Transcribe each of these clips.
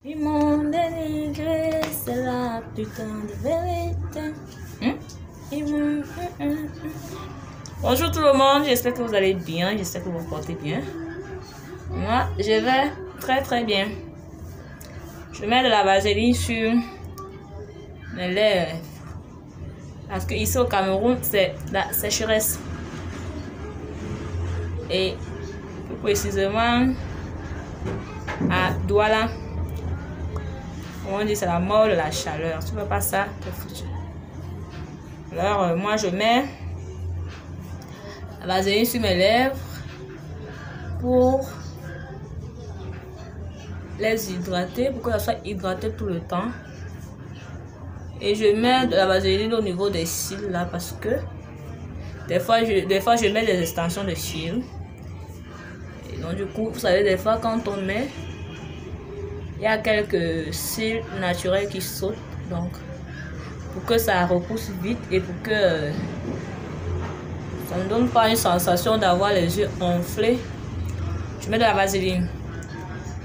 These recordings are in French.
Ils m'ont dénigré, c'est la putain de vérité. Bonjour tout le monde, j'espère que vous allez bien, j'espère que vous vous portez bien. Moi, je vais très très bien. Je mets de la vaseline sur mes lèvres. Parce que ici au Cameroun, c'est la sécheresse. Et plus précisément à Douala, on dit c'est la mort de la chaleur. Tu ne veux pas ça, t'es foutu. Alors moi je mets la vaseline sur mes lèvres pour les hydrater, pour que ça soit hydraté tout le temps. Et je mets de la vaseline au niveau des cils là parce que des fois je mets des extensions de cils. Et donc du coup, vous savez, des fois quand on met, il y a quelques cils naturels qui sautent. Donc pour que ça repousse vite et pour que ça ne donne pas une sensation d'avoir les yeux enflés, je mets de la vaseline.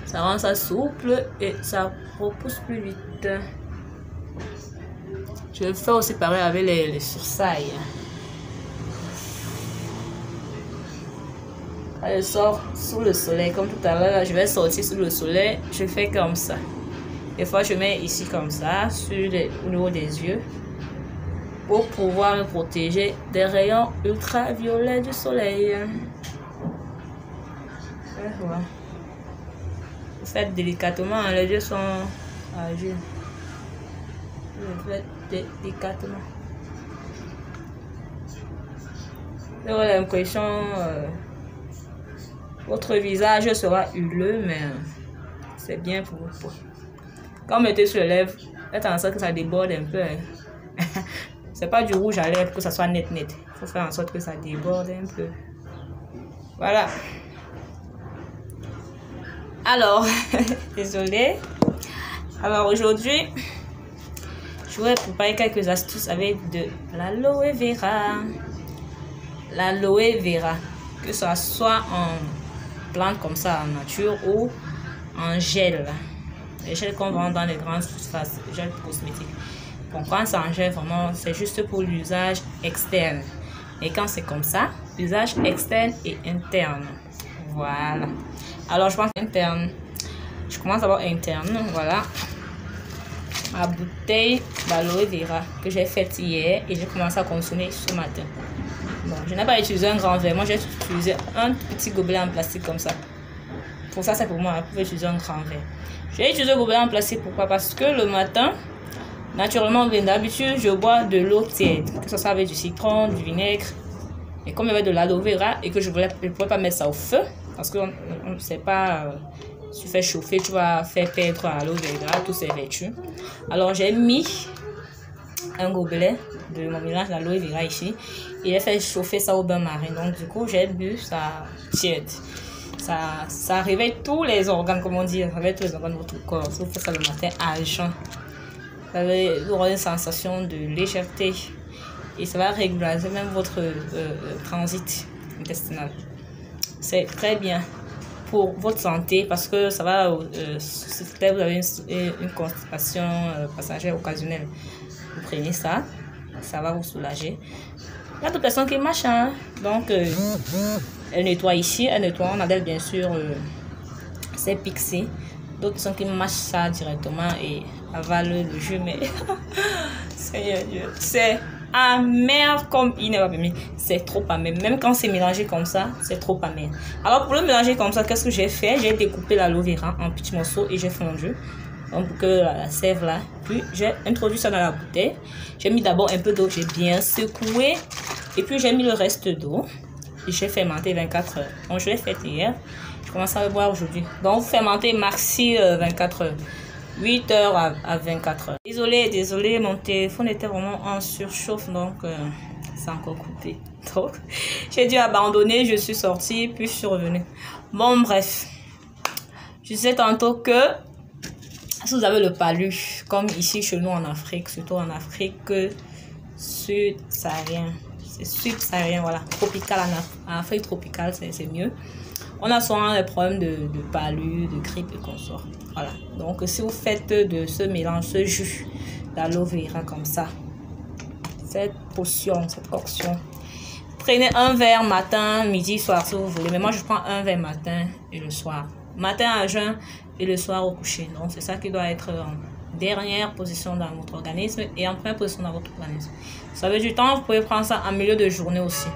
Ça rend ça souple et ça repousse plus vite. Je vais faire aussi pareil avec les sourcils. Quand je sors sous le soleil, comme tout à l'heure, je vais sortir sous le soleil, je fais comme ça. Des fois, je mets ici comme ça, au niveau des yeux, pour pouvoir me protéger des rayons ultraviolets du soleil. Voilà. Vous faites délicatement, les yeux sont à jour. Je fais délicatement. J'aurai l'impression votre visage sera huileux, mais c'est bien pour vous. Quand vous mettez sur les lèvres, faites en sorte que ça déborde un peu. C'est pas du rouge à lèvres que ça soit net. Il faut faire en sorte que ça déborde un peu. Voilà. Alors, désolé. Alors aujourd'hui, je vais préparer quelques astuces avec de l'aloe vera. L'aloe vera, que ça soit en plante comme ça en nature ou en gel. Les gels qu'on vend dans les grandes surfaces, gel cosmétique. Bon, quand c'est en gel, vraiment, c'est juste pour l'usage externe. Et quand c'est comme ça, l'usage externe et interne. Voilà. Alors, je pense interne. Je commence d'abord interne. Voilà. Ma bouteille d'aloe vera que j'ai faite hier et j'ai commencé à consommer ce matin. Bon, je n'ai pas utilisé un grand verre. Moi, j'ai utilisé un petit gobelet en plastique comme ça. Pour ça, c'est pour moi. Vous pouvez utiliser un grand verre. J'ai utilisé un gobelet en plastique. Pourquoi? Parce que le matin, naturellement, d'habitude, je bois de l'eau tiède. Que ce soit avec du citron, du vinaigre. Et comme il y avait de l'aloe vera et que je ne pouvais pas mettre ça au feu, parce que on ne sait pas, si tu fais chauffer, tu vas faire perdre à l'aloe vera tous ses vertus. Alors, j'ai mis un gobelet de mon mélange d'aloe vera ici et j'ai fait chauffer ça au bain-marie. Donc, du coup, j'ai bu ça tiède. Ça réveille tous les organes, comme on dit, ça réveille tous les organes de votre corps. Si vous faites ça le matin à jeun, vous aurez une sensation de légèreté et ça va régulariser même votre transit intestinal. C'est très bien pour votre santé parce que ça va, si vous avez une constipation passagère occasionnelle, vous prenez ça, ça va vous soulager. Il y a d'autres personnes qui mâchent, hein? Donc elle nettoie ici, elle nettoie, on adèle bien sûr ses pixis. D'autres personnes qui mâchent ça directement et avalent le jus, mais Seigneur Dieu, c'est amer comme il n'est pas permis. C'est trop amer. Même quand c'est mélangé comme ça, c'est trop amer. Alors pour le mélanger comme ça, qu'est-ce que j'ai fait? J'ai découpé l'aloe vera en petits morceaux et j'ai fondu. Donc pour que la sève là. Puis j'ai introduit ça dans la bouteille. J'ai mis d'abord un peu d'eau, j'ai bien secoué. Et puis j'ai mis le reste d'eau. Et j'ai fermenté 24 heures. Donc je l'ai fait hier. Je commence à le boire aujourd'hui. Donc vous fermentez maxi 24 heures. 8 heures à 24 heures. Désolé, mon téléphone était vraiment en surchauffe, donc c'est encore coupé. Donc, j'ai dû abandonner, je suis sortie, puis je suis revenue. Bon, bref. Je disais tantôt que si vous avez le palu, comme ici chez nous en Afrique, surtout en Afrique sud-saharienne, c'est sud-saharien, voilà, tropical, en Afrique tropicale, c'est mieux. On a souvent des problèmes de palu, de grippe et consorts. Voilà. Donc, si vous faites de ce mélange, ce jus d'aloe vera comme ça, cette potion, cette coction, prenez un verre matin, midi, soir si vous voulez. Mais moi, je prends un verre matin et le soir. Matin à jeun et le soir au coucher. Donc, c'est ça qui doit être en dernière position dans votre organisme et en première position dans votre organisme. Ça veut du temps, vous pouvez prendre ça en milieu de journée aussi.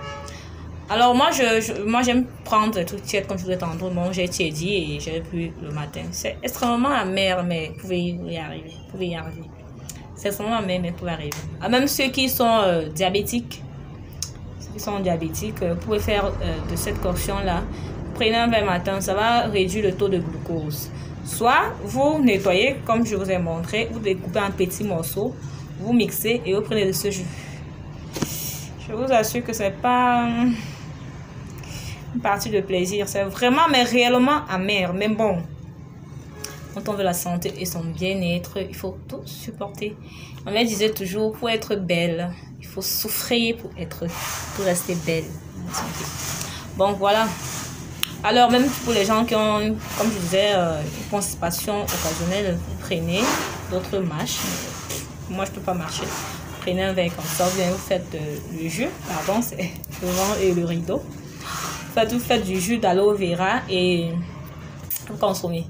Alors, moi, j'aime prendre des trucs tièdes comme je vous ai tantôt. Bon, j'ai tiédi et j'ai bu le matin. C'est extrêmement amer, mais vous pouvez y arriver. Vous pouvez y arriver. C'est extrêmement amer, mais vous pouvez arriver. Même ceux qui sont diabétiques, vous pouvez faire de cette coction-là. Prenez un verre matin, ça va réduire le taux de glucose. Soit vous nettoyez, comme je vous ai montré, vous découpez en petits morceaux, vous mixez et vous prenez de ce jus. Je vous assure que c'est pas une partie de plaisir, c'est vraiment, mais réellement amer. Mais bon, quand on veut la santé et son bien-être, il faut tout supporter. Ma mère disait toujours, pour être belle, il faut souffrir pour rester belle. Bon, voilà. Alors, même pour les gens qui ont, comme je disais, une constipation occasionnelle, vous prenez d'autres mâches. Moi, je ne peux pas marcher. Prenez un verre comme ça, vous faites le jus, pardon, c'est le vent et le rideau. Vous faites du jus d'aloe vera et vous consommez.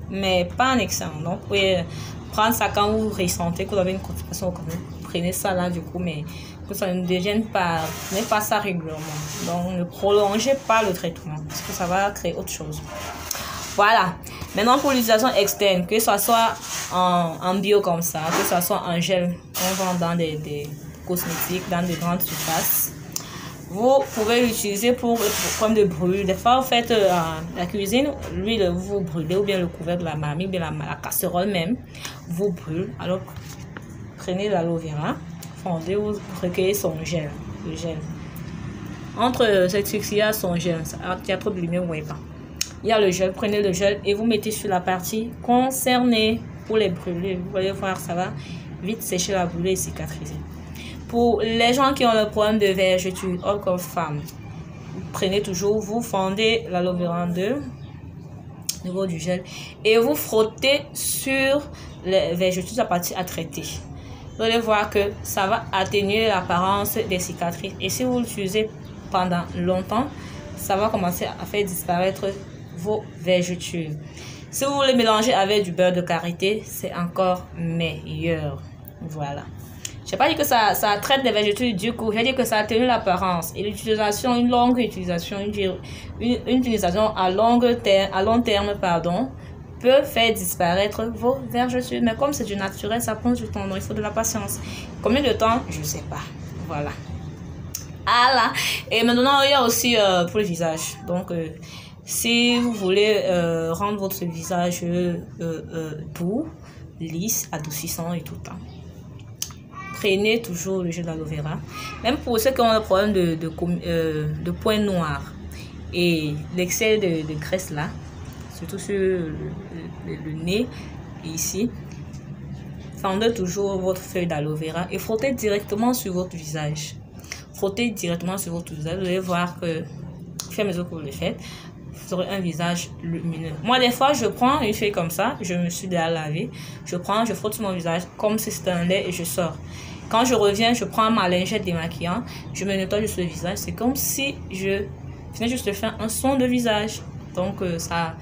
Mais pas en excès. Donc, vous pouvez prendre ça quand vous ressentez que vous avez une constipation occasionnelle. Prenez ça là, du coup, mais que ça ne devienne pas, prenez pas ça régulièrement. Donc, ne prolongez pas le traitement parce que ça va créer autre chose. Voilà. Maintenant, pour l'utilisation externe, que ce soit en bio comme ça, que ce soit en gel qu'on vend dans des cosmétiques, dans des grandes surfaces, vous pouvez l'utiliser pour le problème de brûle. Des fois, vous faites la cuisine, l'huile, vous brûlez, ou bien le couvercle de la marmite, ou bien la casserole même, vous brûle. Alors, prenez l'aloe vera, fondez, vous recueillez son gel, le gel. Entre cette truc, il y a son gel, il y a trop de lumière, vous ne voyez pas. Il y a le gel, prenez le gel et vous mettez sur la partie concernée pour les brûler. Vous allez voir, ça va vite sécher la brûlure et cicatriser. Pour les gens qui ont le problème de vergeture, ou comme femmes, prenez toujours, vous fondez l'aloe vera en deux, au niveau du gel, et vous frottez sur les vergetures, la partie à traiter. Vous allez voir que ça va atténuer l'apparence des cicatrices. Et si vous l'utilisez pendant longtemps, ça va commencer à faire disparaître vos vergetures. Si vous voulez mélanger avec du beurre de karité, c'est encore meilleur. Voilà. Je n'ai pas dit que ça traite les vergetures du coup. J'ai dit que ça atténue l'apparence. Et l'utilisation, une longue utilisation, une utilisation à long terme, peut faire disparaître vos vergetures. Mais comme c'est du naturel, ça prend du temps. Donc il faut de la patience. Combien de temps? Je ne sais pas. Voilà. Ah là. Et maintenant, il y a aussi pour le visage. Donc, si vous voulez rendre votre visage doux, lisse, adoucissant et tout le temps, prenez toujours le gel d'aloe vera. Même pour ceux qui ont un problème de points noirs et l'excès de graisse là, surtout sur le nez et ici, fendez toujours votre feuille d'aloe vera et frottez directement sur votre visage. Frottez directement sur votre visage. Vous allez voir que, au fur et à mesure que vous le faites, vous aurez un visage lumineux. Moi, des fois, je prends une feuille comme ça, je me suis déjà lavé, je frotte sur mon visage comme si c'était un lait et je sors. Quand je reviens, je prends ma lingette démaquillant, je me nettoie juste le visage. C'est comme si je venais juste de faire un soin de visage. Donc, ça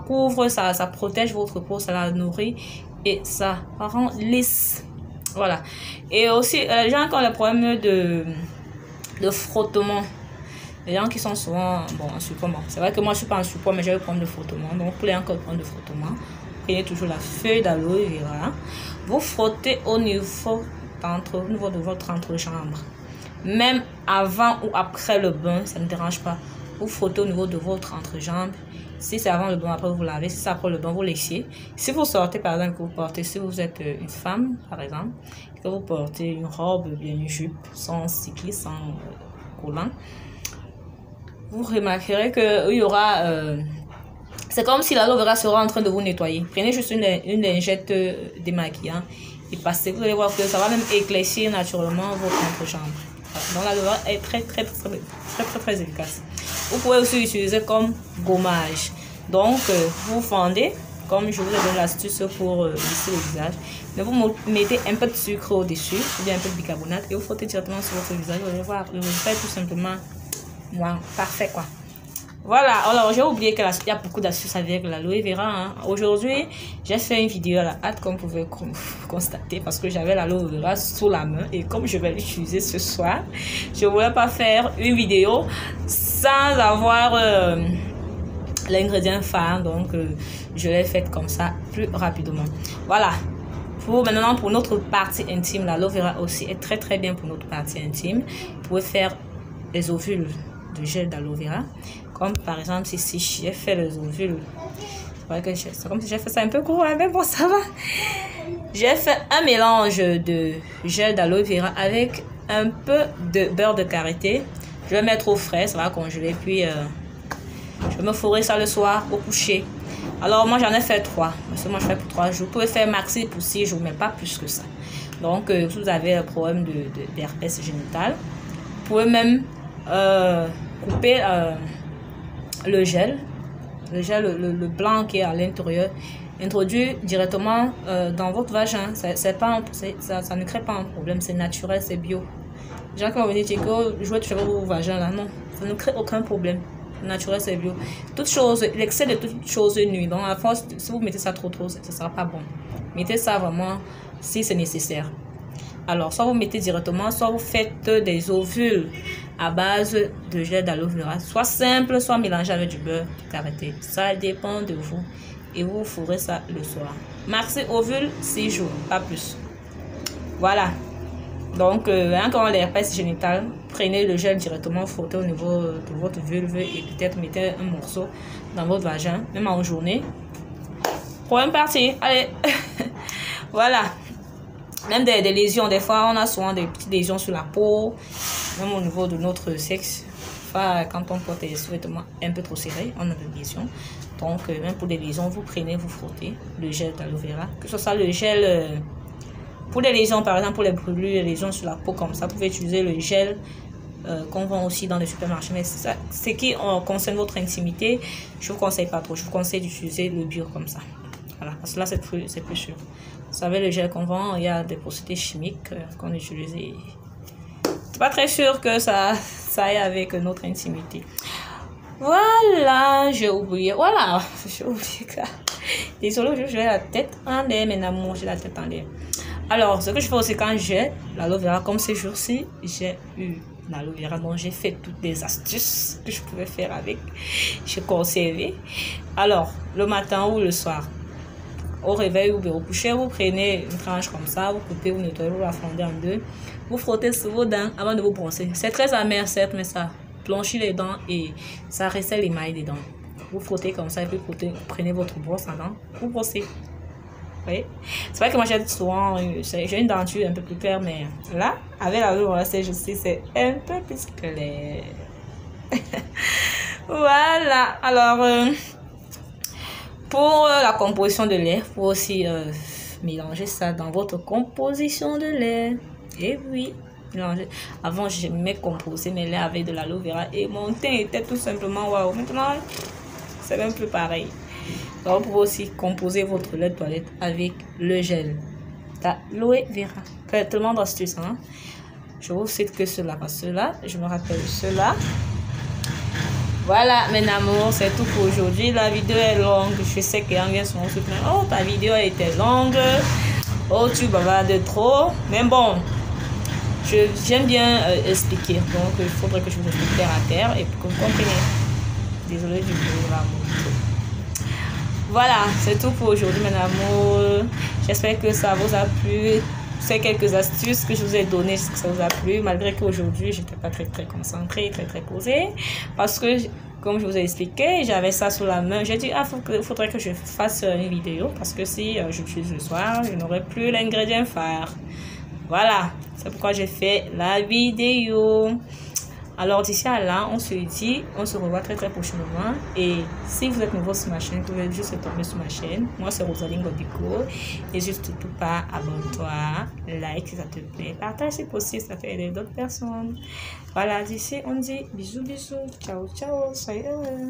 couvre, ça protège votre peau, ça la nourrit et ça rend lisse. Voilà. Et aussi, les gens qui ont le problème de frottement, les gens qui sont souvent en surpoids. C'est vrai que moi, je ne suis pas en surpoids, mais j'ai le problème de frottement. Donc, pour les gens qui ont le problème de frottement, prenez toujours la feuille d'aloe vera. Vous frottez au niveau de votre entrejambe. Même avant ou après le bain, ça ne dérange pas. Vous frottez au niveau de votre entrejambe. Si c'est avant le bain, après vous lavez. Si c'est après le bain, vous laissiez. Si vous sortez, par exemple, que vous portez, si vous êtes une femme, par exemple, que vous portez une robe, bien une jupe, sans cycliste, sans collant, vous remarquerez qu'il y aura... c'est comme si l'aloe vera sera en train de vous nettoyer. Prenez juste une lingette démaquillant et passez. Vous allez voir que ça va même éclaircir naturellement votre entrejambe. Donc l'aloe vera est très efficace. Vous pouvez aussi utiliser comme gommage. Donc, vous fendez, comme je vous ai donné l'astuce pour lisser le visage. Mais vous mettez un peu de sucre au-dessus, ou bien un peu de bicarbonate, et vous frottez directement sur votre visage. Vous allez voir, le résultat est tout simplement parfait, quoi. Voilà, alors j'ai oublié qu'il y a beaucoup d'astuces avec l'aloe vera. Hein. Aujourd'hui, j'ai fait une vidéo à la hâte, comme vous pouvez constater, parce que j'avais l'aloe vera sous la main. Et comme je vais l'utiliser ce soir, je ne voulais pas faire une vidéo sans avoir l'ingrédient phare. Donc, je l'ai faite comme ça, plus rapidement. Voilà. Maintenant, pour notre partie intime, l'aloe vera aussi est très très bien pour notre partie intime. Vous pouvez faire les ovules de gel d'aloe vera. Comme par exemple ici, j'ai fait les ovules. C'est comme si j'ai fait ça un peu court, mais bon, ça va. J'ai fait un mélange de gel d'aloe vera avec un peu de beurre de karité. Je vais mettre au frais, ça va congeler. Puis, je vais me fourrer ça le soir au coucher. Alors, moi, j'en ai fait 3. Parce que moi, je fais pour 3 jours. Vous pouvez faire maxi pour 6 jours, mais pas plus que ça. Donc, si vous avez un problème d'herpès génital, vous pouvez même couper le gel le blanc qui est à l'intérieur, introduit directement dans votre vagin. Ça ne crée pas un problème, c'est naturel, c'est bio. Les gens qui vont venir dire que jouer de cheveux au vagin là, non, ça ne crée aucun problème. Naturel, c'est bio. Toute chose, l'excès de toute chose nuit. Donc à force, si vous mettez ça trop, ça ne sera pas bon. Mettez ça vraiment si c'est nécessaire. Alors, soit vous mettez directement, soit vous faites des ovules à base de gel d'aloe vera, soit simple, soit mélangé avec du beurre de karité. Ça dépend de vous. Et vous fourrez ça le soir. Maxi ovule 6 jours, pas plus. Voilà. Donc, quand l'herpès génital, prenez le gel directement, frottez au niveau de votre vulve et peut-être mettez un morceau dans votre vagin, même en journée. Problème parti. Allez. Voilà. Même des lésions, des fois on a souvent des petites lésions sur la peau, même au niveau de notre sexe. Enfin, quand on porte des sous-vêtements un peu trop serrés, on a des lésions. Donc, même pour des lésions, vous prenez, vous frottez le gel d'aloe vera. Que ce soit le gel pour les lésions, par exemple, pour les brûlures, les lésions sur la peau comme ça, vous pouvez utiliser le gel qu'on vend aussi dans les supermarchés. Mais ce qui concerne votre intimité, je ne vous conseille pas trop. Je vous conseille d'utiliser le bio comme ça. Voilà, parce que là, c'est plus sûr. Vous savez, le gel qu'on vend, il y a des procédés chimiques qu'on utilise. C'est pas très sûr que ça aille avec notre intimité. Voilà, j'ai oublié. Voilà, j'ai oublié ça. Désolée, j'ai la tête en l'air, mais d'amour, j'ai la tête en l'air. Alors, ce que je fais aussi quand j'ai l'aloe vera, comme ces jours-ci, j'ai eu l'aloe vera, donc j'ai fait toutes les astuces que je pouvais faire avec. J'ai conservé. Alors, le matin ou le soir, au réveil ou au coucher, vous prenez une tranche comme ça, vous coupez, vous nettoyez, vous la fondez en deux, vous frottez sur vos dents avant de vous brosser. C'est très amer, certes, mais ça blanchit les dents et ça resserre l'émail des dents. Vous frottez comme ça et puis vous prenez votre brosse à dents, vous brossez. Oui. C'est vrai que moi j'ai souvent j'ai une denture un peu plus claire, mais là, avec la brosse, je sais, c'est un peu plus clair. Voilà. Alors, pour la composition de lait, il faut aussi mélanger ça dans votre composition de lait. Et oui, mélanger. Avant, j'aimais composer mes laits avec de l'aloe vera et mon teint était tout simplement waouh. Maintenant, c'est même plus pareil. Donc, vous pouvez aussi composer votre lait de toilette avec le gel d'aloe vera. C'est tellement d'astuces, hein. Je vous cite que cela, parce que cela, je me rappelle cela. Voilà, mes amours, c'est tout pour aujourd'hui. La vidéo est longue. Je sais qu'il y en a souvent se plaindre. Oh, ta vidéo était longue. Oh, tu bavardes trop. Mais bon, j'aime bien expliquer. Donc, il faudrait que je vous explique terre à terre et que vous compreniez. Désolée du bruit, l'amour. Voilà, c'est tout pour aujourd'hui, mes amours. J'espère que ça vous a plu. Ces quelques astuces que je vous ai données, que ça vous a plu, malgré qu'aujourd'hui, je n'étais pas très concentrée, très posée. Parce que, comme je vous ai expliqué, j'avais ça sous la main. J'ai dit, il faudrait que je fasse une vidéo. Parce que si j'utilise le soir, je n'aurai plus l'ingrédient phare. Voilà, c'est pourquoi j'ai fait la vidéo. Alors d'ici à là, on se dit, on se revoit très prochainement. Et si vous êtes nouveau sur ma chaîne, vous pouvez juste tomber sur ma chaîne. Moi c'est Rosaline Gobico. N'hésite surtout pas, abonne-toi, like si ça te plaît, partage si possible, ça fait aider d'autres personnes. Voilà, d'ici on dit bisous, ciao, soyez heureux.